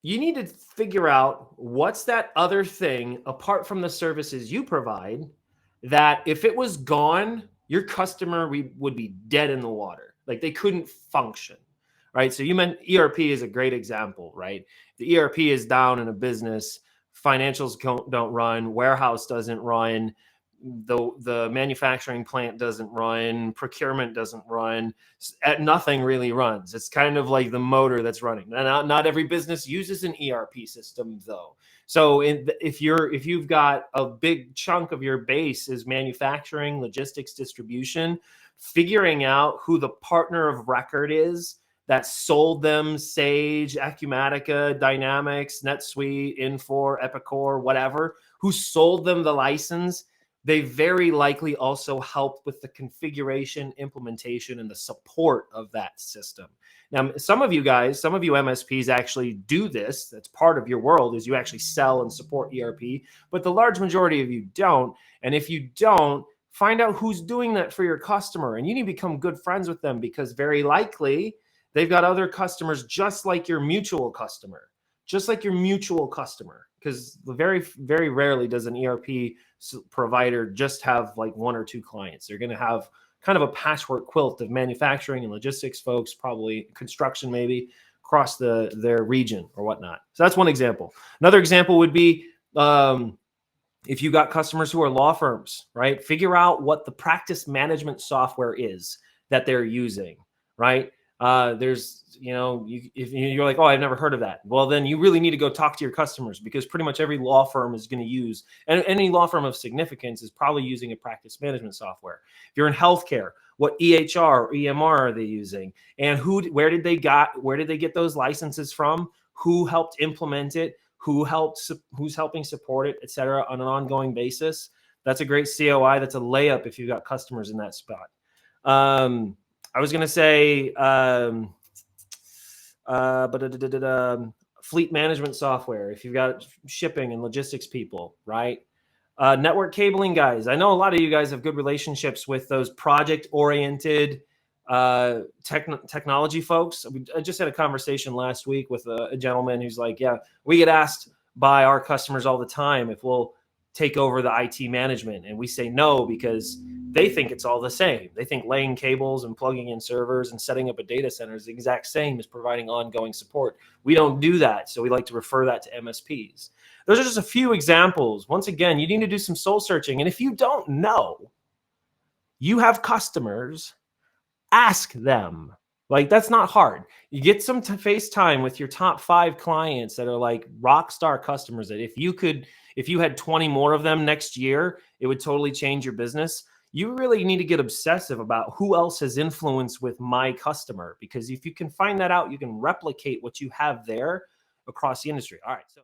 you need to figure out what's that other thing apart from the services you provide that if it was gone, your customer would be dead in the water. Like they couldn't function, right? So you meant ERP is a great example, right? The ERP is down in a business, financials don't run, warehouse doesn't run, the manufacturing plant doesn't run, procurement doesn't run, nothing really runs. It's kind of like the motor that's running. Not every business uses an ERP system though. So if you've got a big chunk of your base is manufacturing, logistics, distribution, figuring out who the partner of record is that sold them Sage, Acumatica, Dynamics, NetSuite, Infor, Epicor, whatever, who sold them the license, they very likely also helped with the configuration, implementation, and the support of that system. Now, some of you MSPs actually do this. That's part of your world is you actually sell and support ERP, but the large majority of you don't. And if you don't, find out who's doing that for your customer. And you need to become good friends with them because very likely they've got other customers just like your mutual customer, because very, very rarely does an ERP provider just have like one or two clients. They're going to have kind of a patchwork quilt of manufacturing and logistics folks, probably construction, maybe across their region or whatnot. So that's one example. Another example would be if you got customers who are law firms, right? Figure out what the practice management software is that they're using, right? There's, if you're like, oh, I've never heard of that. Well, then you really need to go talk to your customers because pretty much every law firm is going to use, and any law firm of significance is probably using a practice management software. If you're in healthcare, what EHR or EMR are they using? And where did they get those licenses from? Who helped implement it? Who's helping support it, et cetera, on an ongoing basis? That's a great COI. That's a layup if you've got customers in that spot. I was going to say, fleet management software, if you've got shipping and logistics people, right? Network cabling guys. I know a lot of you guys have good relationships with those project-oriented technology folks. I just had a conversation last week with a gentleman who's like, yeah, we get asked by our customers all the time if we'll take over the IT management. And we say no, because they think it's all the same. They think laying cables and plugging in servers and setting up a data center is the exact same as providing ongoing support. We don't do that. So we like to refer that to MSPs. Those are just a few examples. Once again, you need to do some soul searching. And if you don't know, you have customers, ask them. Like, that's not hard. You get some face time with your top 5 clients that are like rock star customers that if you had 20 more of them next year, it would totally change your business. You really need to get obsessive about who else has influence with my customer, because if you can find that out, you can replicate what you have there across the industry. All right. So